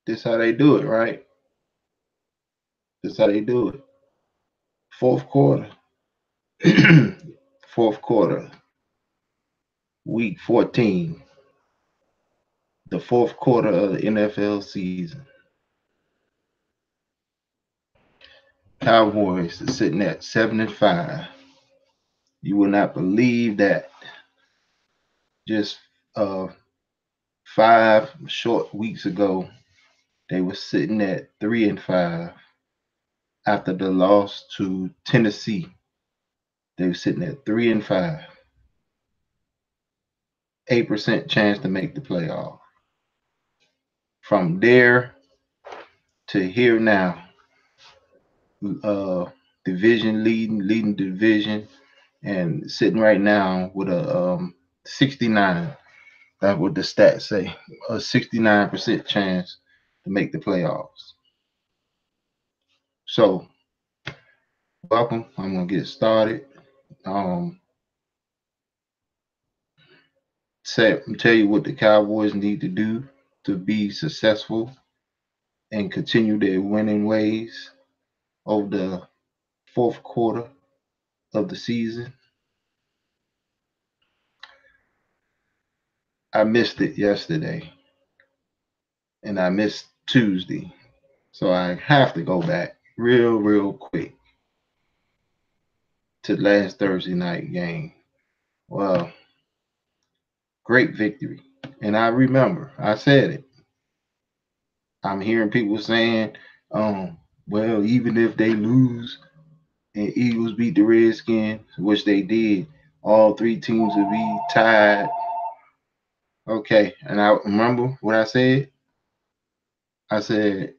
This how they do it, right? This how they do it. Fourth quarter. Fourth quarter. Week 14. The fourth quarter of the NFL season. Cowboys are sitting at 7-5. You will not believe that. Just 5 short weeks ago, they were sitting at 3-5 after the loss to Tennessee. They were sitting at 3-5, 8% chance to make the playoff. From there to here now, uh, division leading division, and sitting right now with a 69. That's what the stats say. A 69% chance to make the playoffs. So, welcome. I'm gonna get started. Um, tell you what the Cowboys need to do to be successful and continue their winning ways over the fourth quarter of the season. I missed it yesterday and I missed Tuesday. So I have to go back real quick to last Thursday night game. Well, great victory. And I remember, I said it. I'm hearing people saying, well, even if they lose and Eagles beat the Redskins, which they did, all three teams would be tied. Okay, and I remember what I said. I said,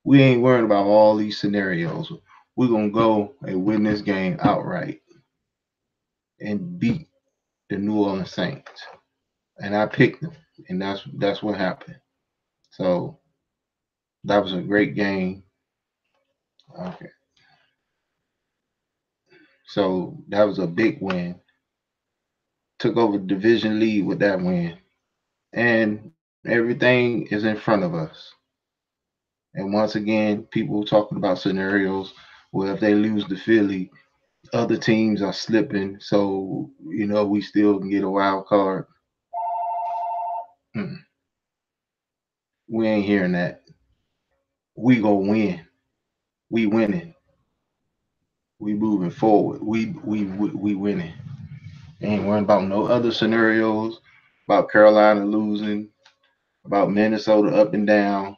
we ain't worried about all these scenarios. We're gonna go and win this game outright and beat the New Orleans Saints. And I picked them, and that's what happened. So that was a great game. Okay, so that was a big win. Took over the division lead with that win, and everything is in front of us. And once again, people talking about scenarios where if they lose to Philly, other teams are slipping, so we still can get a wild card. Mm, we ain't hearing that. We go win. We winning. We moving forward. We winning. Ain't worrying about no other scenarios. About Carolina losing. About Minnesota up and down.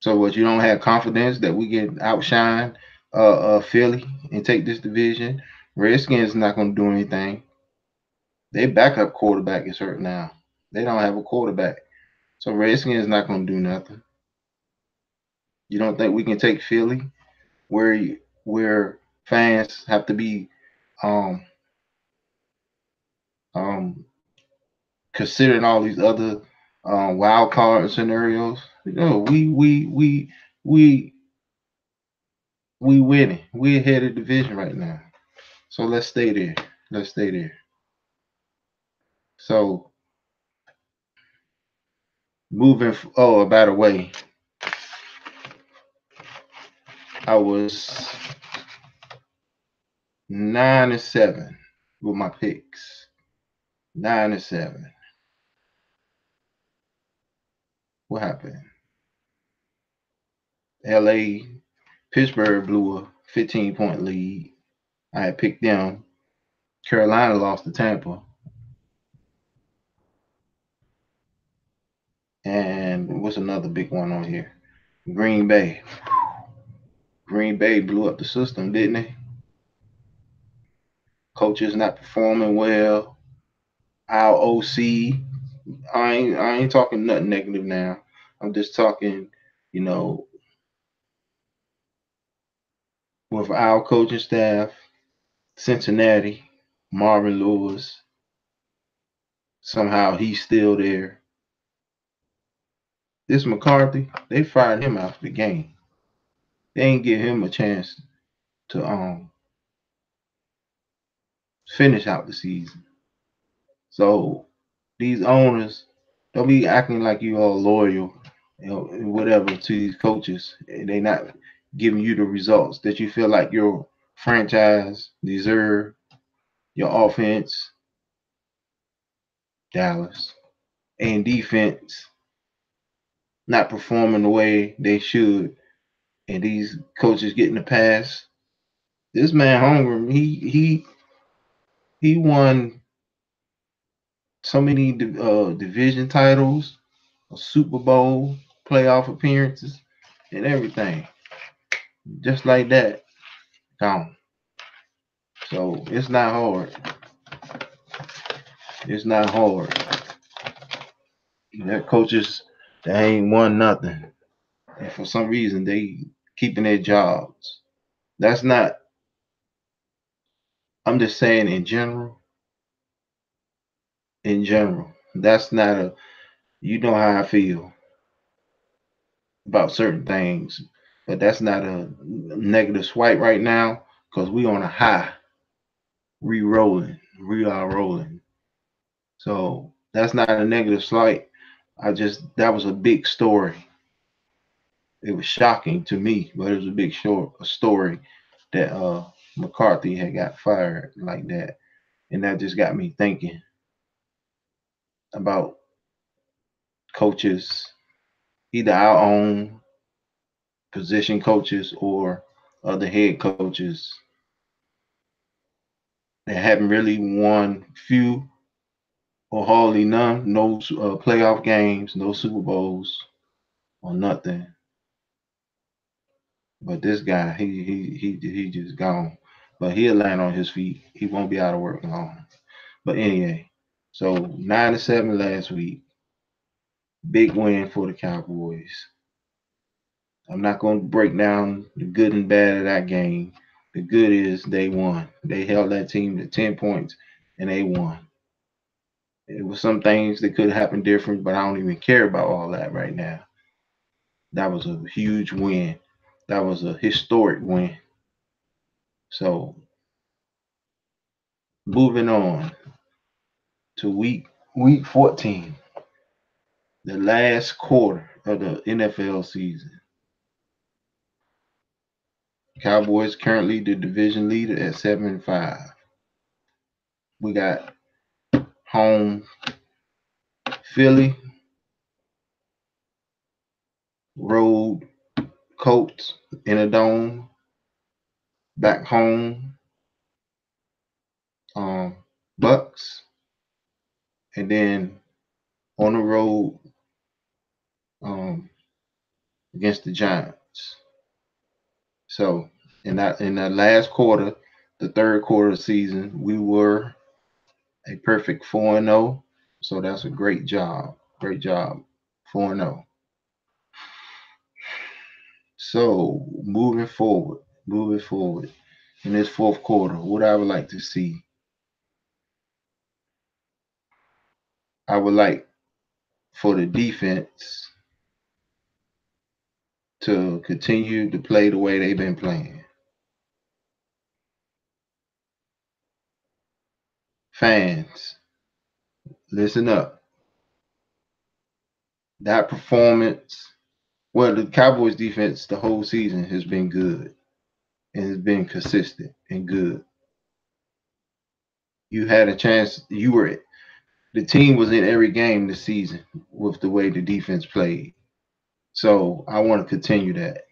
So what? You don't have confidence that we can outshine Philly and take this division? Redskins not going to do anything. Their backup quarterback is hurt now. They don't have a quarterback. So Redskins not going to do nothing. You don't think we can take Philly, where fans have to be um um considering all these other wild card scenarios? No, we we winning. We ahead of the division right now. So let's stay there. Let's stay there. So moving. Oh, by the way, I was 9-7 with my picks. 9-7. What happened? L.A. Pittsburgh blew a 15-point lead. I had picked them. Carolina lost to Tampa. And what's another big one on here? Green Bay. Green Bay blew up the system, didn't they? Coaches not performing well. Our OC. I ain't talking nothing negative now. I'm just talking, you know, with our coaching staff, Cincinnati, Marvin Lewis. Somehow he's still there. This McCarthy, they fired him after the game. They ain't give him a chance to finish out the season. So these owners don't be acting like you all loyal, whatever to these coaches. They not giving you the results that you feel like your franchise deserve. Your offense, Dallas, and defense not performing the way they should, and these coaches getting the pass. This man Holmgren, he won so many division titles, a Super Bowl, playoff appearances, and everything. Just like that, gone. So it's not hard. It's not hard. That coaches they ain't won nothing, and for some reason they keeping their jobs. That's not. I'm just saying in general. In general, that's not a. You know how I feel about certain things, but that's not a negative swipe right now because we on a high, re-rolling, we are rolling. So that's not a negative slight. I just that was a big story. It was shocking to me, but it was a big short a story that McCarthy had got fired like that, and that just got me thinking about coaches, either our own position coaches or other head coaches that haven't really won few or hardly none, no playoff games, no Super Bowls or nothing. But this guy, he just gone. But he'll land on his feet. He won't be out of work long. But anyway, so 9-7 last week, big win for the Cowboys. I'm not going to break down the good and bad of that game. The good is they won. They held that team to 10 points and they won. It was some things that could happen different, but I don't even care about all that right now. That was a huge win. That was a historic win. So moving on to week 14, the last quarter of the NFL season. Cowboys currently the division leader at 7-5. We got home Philly, road Colts in a dome, back home um, Bucks, and then on the road um, against the Giants. So in that last quarter, the third quarter of the season, we were a perfect 4-0. So that's a great job. Great job. 4-0. So moving forward in this fourth quarter, what I would like to see, I would like for the defense to continue to play the way they've been playing. Fans, listen up. That performance, well, the Cowboys defense the whole season has been good and has been consistent and good. You had a chance, the team was in every game this season with the way the defense played. So I want to continue that.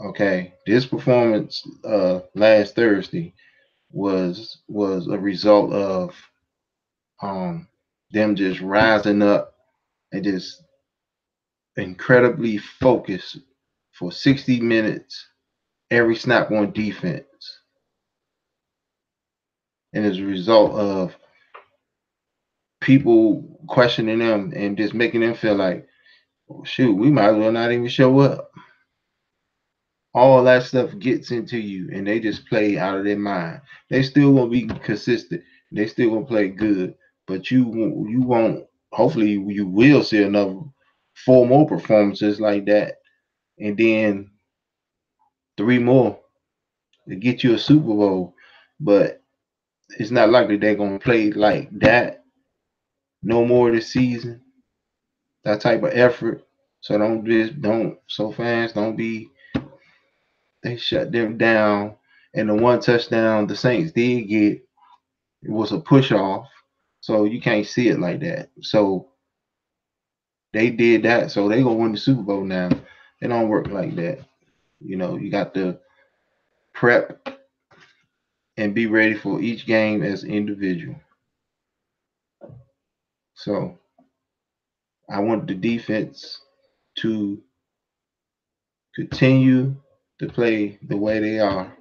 Okay. This performance last Thursday was a result of um them just rising up and just incredibly focused for 60 minutes every snap on defense. And as a result of people questioning them and just making them feel like, oh, shoot, we might as well not even show up. All that stuff gets into you and they just play out of their mind. They still won't be consistent. They still gonna play good, but you won't. Hopefully, you will see another 4 more performances like that, and then 3 more to get you a Super Bowl. But it's not likely they're gonna play like that no more this season. That type of effort. So don't so fans don't be they shut them down. And the one touchdown the Saints did get it was a push off. So you can't see it like that. So they did that, so they gonna win the Super Bowl now. It don't work like that. You got to prep and be ready for each game as an individual. So I want the defense to continue to play the way they are.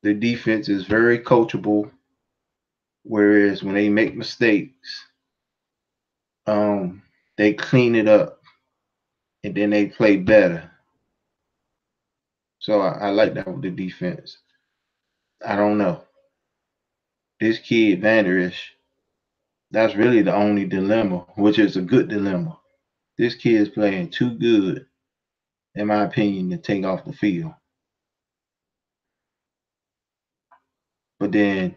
The defense is very coachable, whereas when they make mistakes, they clean it up and then they play better. So I like that with the defense. I don't know. This kid Vanderish, that's really the only dilemma, which is a good dilemma. This kid is playing too good, in my opinion, to take off the field. But then,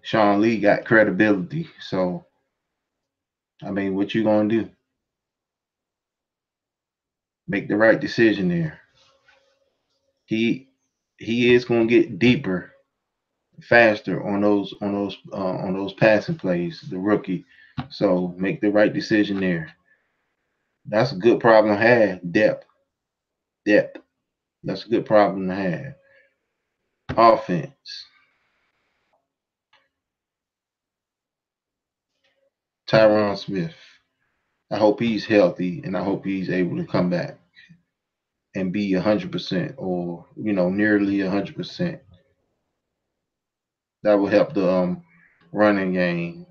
Sean Lee got credibility. So, I mean, what you gonna do? Make the right decision there. He he is gonna get deeper, faster on those passing plays. The rookie. So make the right decision there. That's a good problem to have. Depth. That's a good problem to have. Offense. Tyron Smith. I hope he's healthy and I hope he's able to come back and be 100% or nearly 100%. That will help the running game.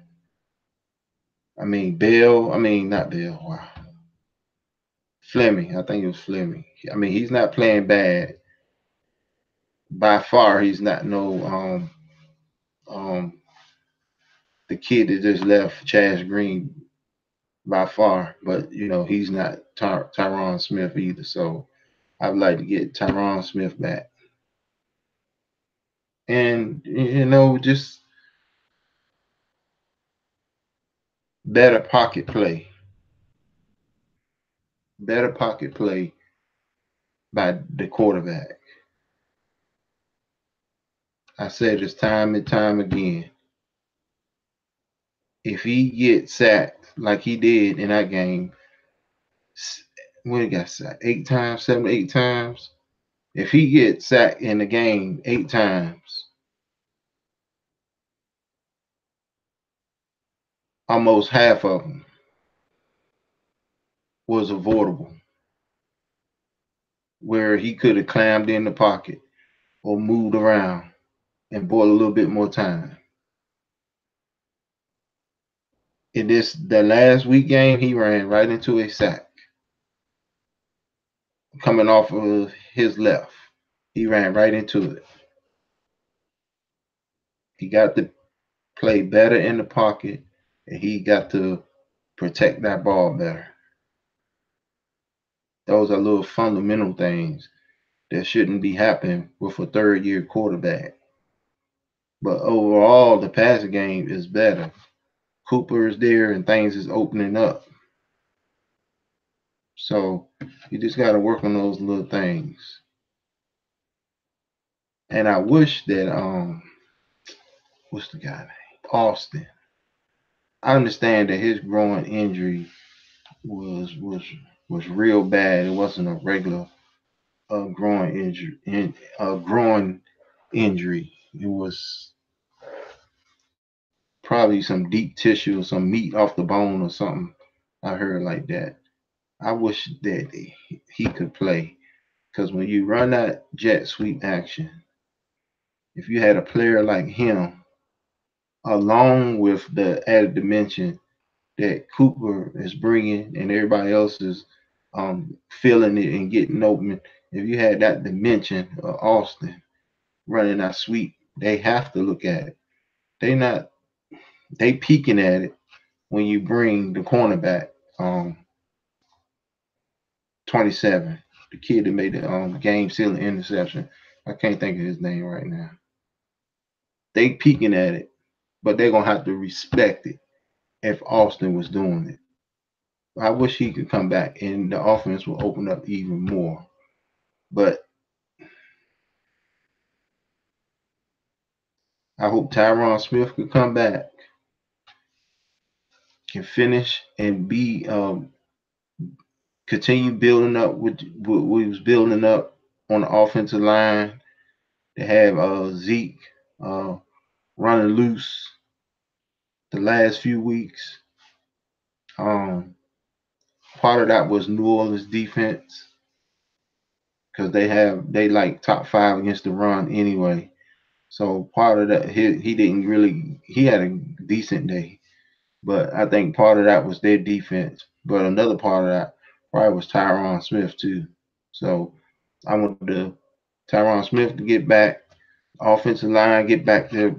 I mean Bell. I mean not Bell. Wow. Fleming. I think it was Fleming. I mean he's not playing bad. By far, he's not no um the kid that just left Chaz Green by far, but he's not Tyron Smith either. So I'd like to get Tyron Smith back, and just better pocket play, better pocket play by the quarterback. I said this time and time again. If he gets sacked like he did in that game, when he got sacked 8 times, 7 to 8 times. If he gets sacked in the game 8 times, almost half of them was avoidable, where he could have climbed in the pocket or moved around and bought a little bit more time. In the last week game, he ran right into a sack coming off of his left. He ran right into it. He got to play better in the pocket, and he got to protect that ball better. Those are little fundamental things that shouldn't be happening with a third-year quarterback. But overall, the passing game is better. Cooper is there, and things is opening up. So you just got to work on those little things. And I wish that what's the guy name? Austin. I understand that his groin injury was real bad. It wasn't a regular groin injury. Groin injury. It was probably some deep tissue or some meat off the bone or something. I heard like that. I wish that he could play because when you run that jet sweep action, if you had a player like him, along with the added dimension that Cooper is bringing and everybody else is feeling it and getting open, if you had that dimension of Austin running that sweep, they have to look at it. They peeking at it when you bring the cornerback, 27, the kid that made the game sealing interception. I can't think of his name right now. They peeking at it but they're gonna have to respect it if Austin was doing it. I wish he could come back and the offense will open up even more. But I hope Tyron Smith could come back, can finish and be continue building up with what we was building up on the offensive line. To have Zeke uh, running loose the last few weeks. Um, Part of that was New Orleans defense because they like top five against the run anyway. So part of that he didn't really he had a decent day, but I think part of that was their defense. But another part of that probably was Tyron Smith too. So I want the Tyron Smith to get back, offensive line get back to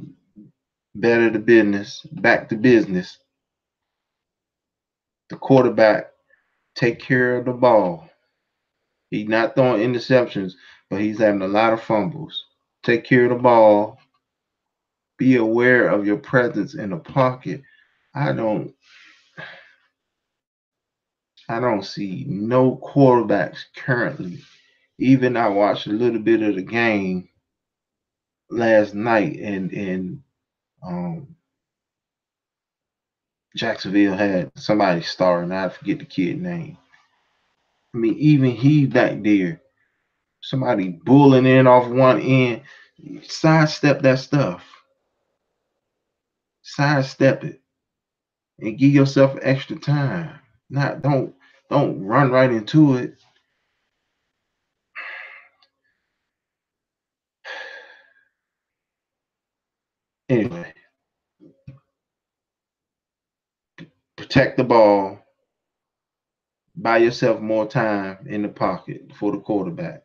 better the business, back to business. The quarterback take care of the ball. He's not throwing interceptions, but he's having a lot of fumbles. Take care of the ball. Be aware of your presence in the pocket. I don't I don't see no quarterbacks currently. Even I watched a little bit of the game last night and um Jacksonville had somebody starting. I forget the kid name. I mean, even he back there, somebody bullying in off one end, sidestep that stuff. Sidestep it and give yourself extra time. Not don't run right into it. Anyway, protect the ball. Buy yourself more time in the pocket for the quarterback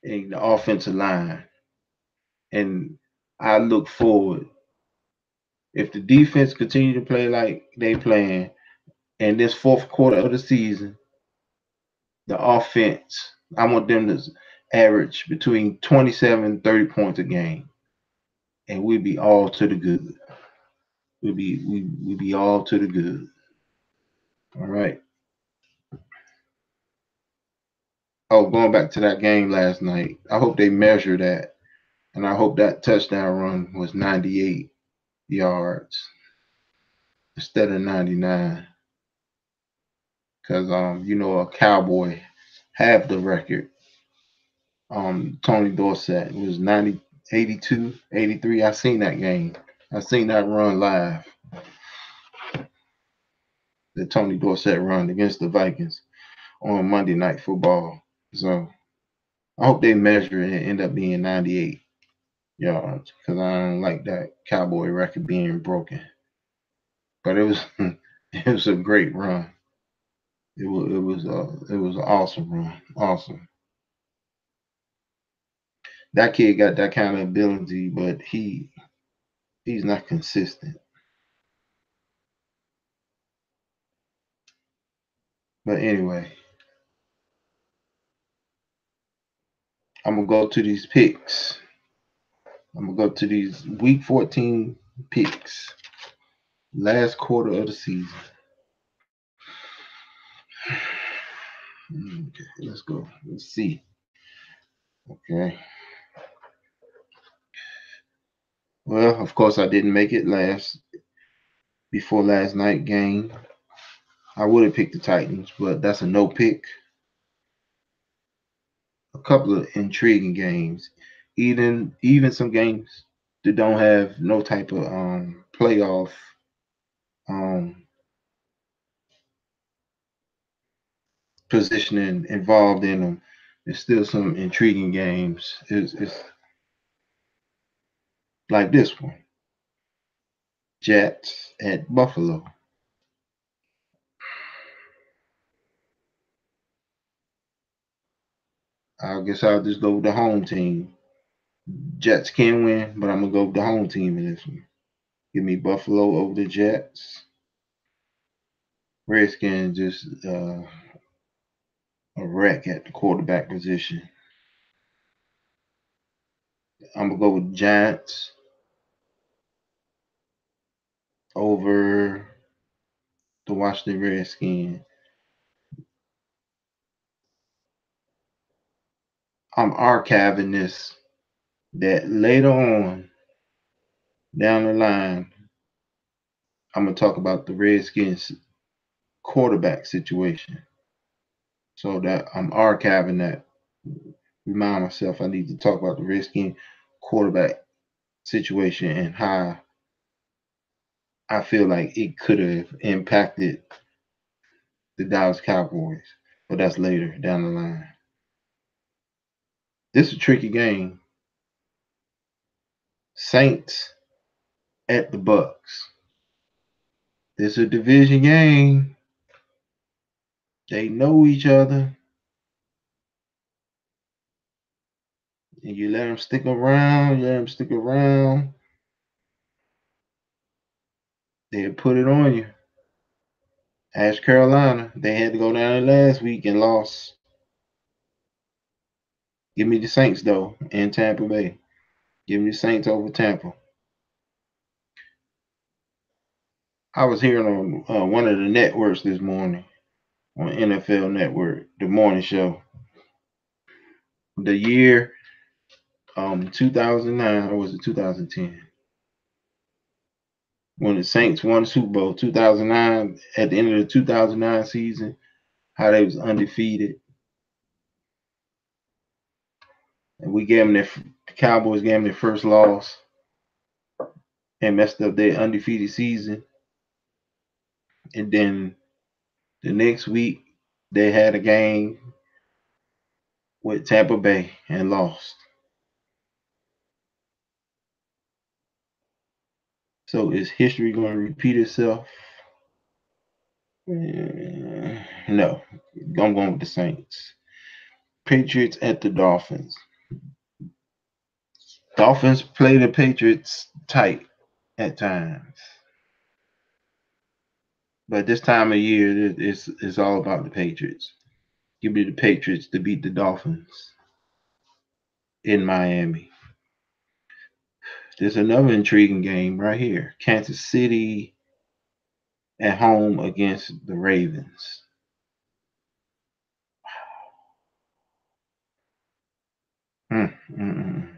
and the offensive line. And I look forward if the defense continue to play like they playing and this fourth quarter of the season, the offense, I want them to average between 27 and 30 points a game. And we'll be all to the good. We'll be all to the good. All right. Oh, going back to that game last night, I hope they measure that. And I hope that touchdown run was 98 yards instead of 99. Because a Cowboy have the record. Tony Dorsett was 90, 82, 83. I seen that game. I seen that run live. The Tony Dorsett run against the Vikings on Monday Night Football. So I hope they measure it and end up being 98 yards because I don't like that Cowboy record being broken. But it was it was a great run. It was an awesome run. Awesome. That kid got that kind of ability, but he's not consistent. But anyway, I'm gonna go to these picks. I'm gonna go to these week 14 picks. Last quarter of the season. Okay, let's go. Let's see. Okay. Well, of course I didn't make it before last night game. I would have picked the Titans, but that's a no pick. A couple of intriguing games. Even some games that don't have no type of playoff um positioning involved in them. There's still some intriguing games. It's like this one. Jets at Buffalo. I guess I'll just go with the home team. Jets can win, but I'm gonna go with the home team in this one. Give me Buffalo over the Jets. Redskins just a wreck at the quarterback position. I'm gonna go with Giants. over the Washington Redskins. I'm archiving this that later on down the line, I'm gonna talk about the Redskins quarterback situation. So that I'm archiving that. Remind myself I need to talk about the Redskins quarterback situation and how I feel like it could have impacted the Dallas Cowboys. But that's later down the line. This is a tricky game. Saints at the Bucks. This is a division game. They know each other. And you let them stick around, they'll put it on you. Ask Carolina. They had to go down there last week and lost. Give me the Saints, though, in Tampa Bay. Give me the Saints over Tampa. I was hearing on one of the networks this morning, on NFL Network, the morning show. The year 2009, or was it 2010? When the Saints won the Super Bowl, 2009, at the end of the 2009 season, how they was undefeated. And we gave them the Cowboys gave them their first loss and messed up their undefeated season. And then the next week, they had a game with Tampa Bay and lost. So is history going to repeat itself? No. I'm going with the Saints. Patriots at the Dolphins. Dolphins play the Patriots tight at times. But this time of year, it's all about the Patriots. Give me the Patriots to beat the Dolphins in Miami. There's another intriguing game right here. Kansas City at home against the Ravens. Mm, mm, mm.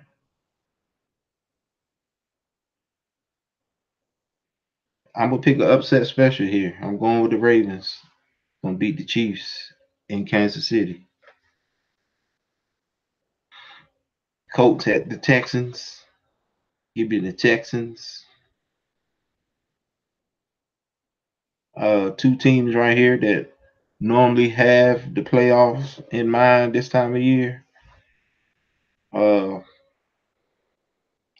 I'm gonna pick an upset special here. I'm going with the Ravens. Gonna beat the Chiefs in Kansas City. Colts at the Texans. Give me the Texans. Two teams right here that normally have the playoffs in mind this time of year. Uh,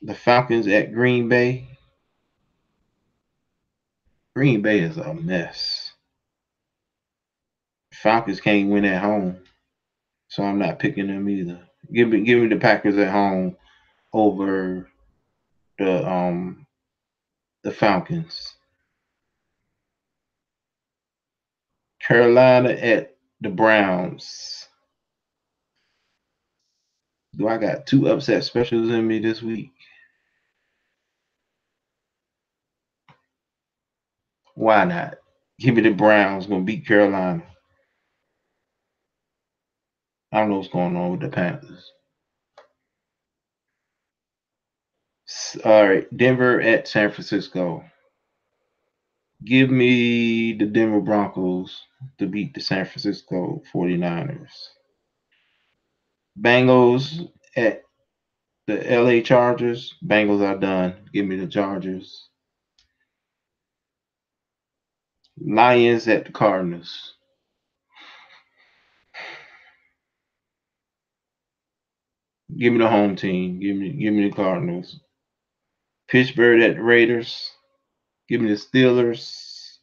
the Falcons at Green Bay. Green Bay is a mess. Falcons can't win at home, so I'm not picking them either. Give me the Packers at home over the Falcons. Carolina at the Browns. Do I got two upset specials in me this week? Why not? Give me the Browns. Gonna beat Carolina. I don't know what's going on with the Panthers. All right, Denver at San Francisco. Give me the Denver Broncos to beat the San Francisco 49ers. Bengals at the LA Chargers. Bengals are done. Give me the Chargers. Lions at the Cardinals. Give me the home team. Give me the Cardinals. Pittsburgh at the Raiders. Give me the Steelers.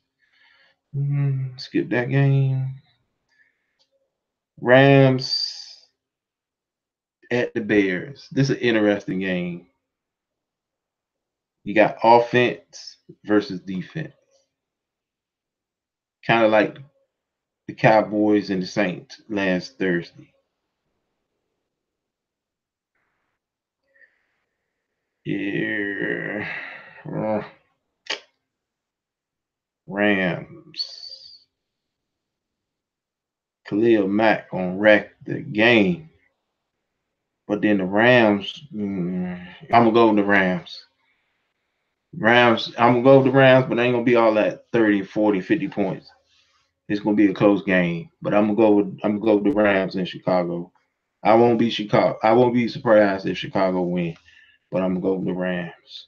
Skip that game. Rams at the Bears. This is an interesting game. You got offense versus defense. Kind of like the Cowboys and the Saints last Thursday. Yeah. Rams. Khalil Mack gonna wreck the game. But then the Rams, I'm gonna go with the Rams. Rams, I'm gonna go with the Rams, but it ain't gonna be all that 30, 40, 50 points. It's gonna be a close game. But I'm gonna go with the Rams in Chicago. I won't be surprised if Chicago win, but I'm gonna go with the Rams.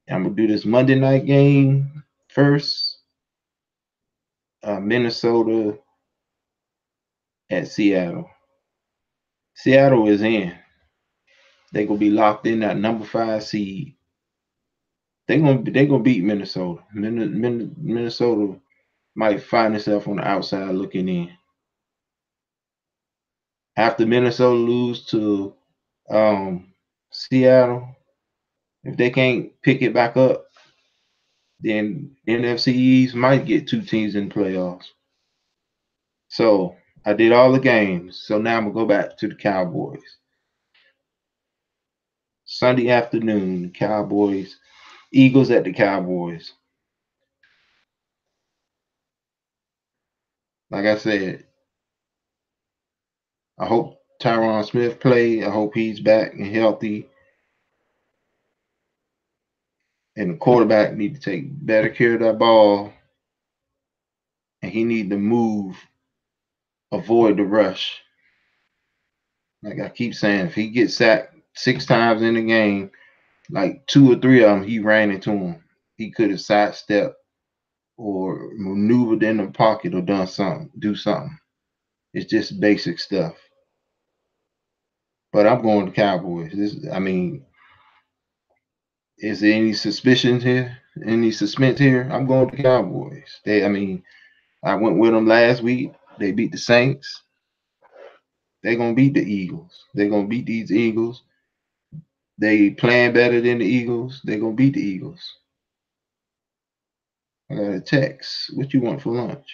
I'm gonna do this Monday night game first. Minnesota at Seattle. Seattle is in. They gonna be locked in that number 5 seed. They gonna beat Minnesota. Minnesota might find itself on the outside looking in. After Minnesota lose to Seattle, if they can't pick it back up, then NFC East might get two teams in the playoffs. So I did all the games. So now I'm gonna go back to the Cowboys. Sunday afternoon, Cowboys, Eagles at the Cowboys. Like I said, I hope Tyron Smith play. I hope he's back and healthy. And the quarterback need to take better care of that ball. And he need to move, avoid the rush. Like I keep saying, if he gets sacked 6 times in the game, like 2 or 3 of them, he ran into him. He could have sidestepped or maneuvered in the pocket or do something. It's just basic stuff. But I'm going to Cowboys. Is there any suspicions here? Any suspense here? I'm going to Cowboys. I went with them last week. They beat the Saints. They're gonna beat the Eagles. They're gonna beat these Eagles. They playing better than the Eagles. They're gonna beat the Eagles. I got a text. What you want for lunch?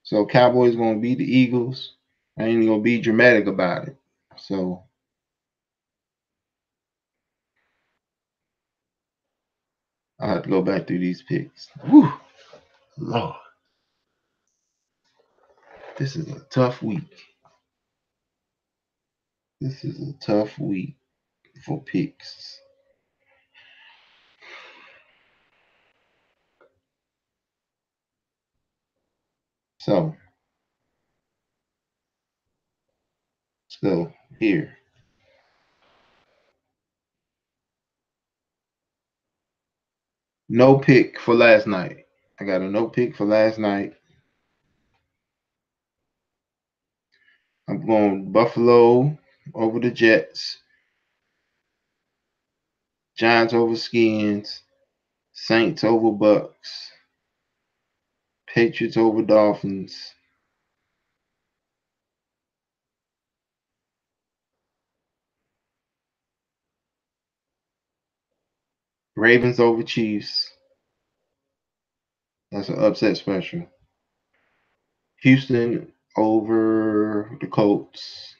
So Cowboys gonna beat the Eagles. I ain't gonna be dramatic about it. So I have to go back through these picks. Whew, Lord, this is a tough week. This is a tough week for picks. So let's go here. No pick for last night. I got a no pick for last night. I'm going Buffalo over the Jets, Giants over Skins, Saints over Bucks, Patriots over Dolphins, Ravens over Chiefs. That's an upset special. Houston over the Colts.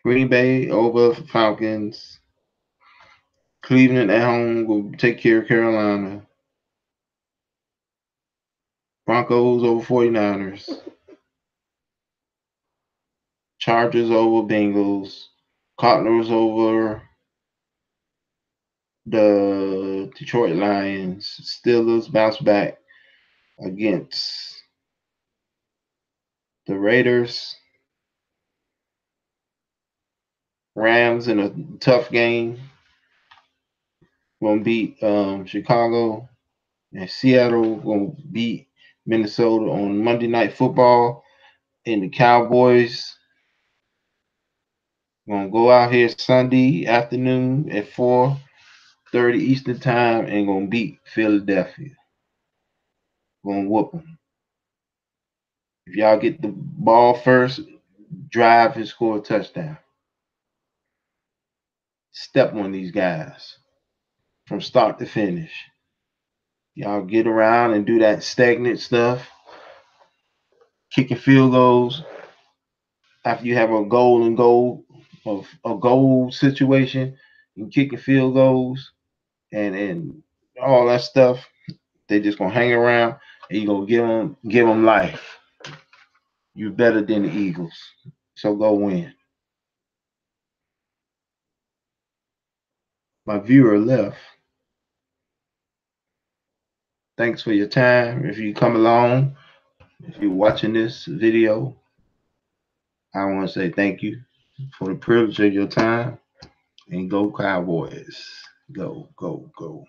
Green Bay over Falcons. Cleveland at home will take care of Carolina. Broncos over 49ers. Chargers over Bengals. Cardinals over the Detroit Lions. Steelers bounce back against the Raiders. Rams in a tough game. Gonna beat Chicago. And Seattle gonna beat Minnesota on Monday Night Football. And the Cowboys gonna go out here Sunday afternoon at 4:30 Eastern Time and gonna beat Philadelphia. Gonna whoop them. If y'all get the ball first, drive and score a touchdown. Step on these guys from start to finish. Y'all get around and do that stagnant stuff, kicking field goals after you have a goal and goal of a goal situation and kicking field goals. and all that stuff. They just gonna hang around, and you gonna give them life. You're better than the Eagles, so go win. My viewer left. Thanks for your time. If you come along, if you're watching this video, I want to say thank you for the privilege of your time. And go Cowboys. Go, go, go.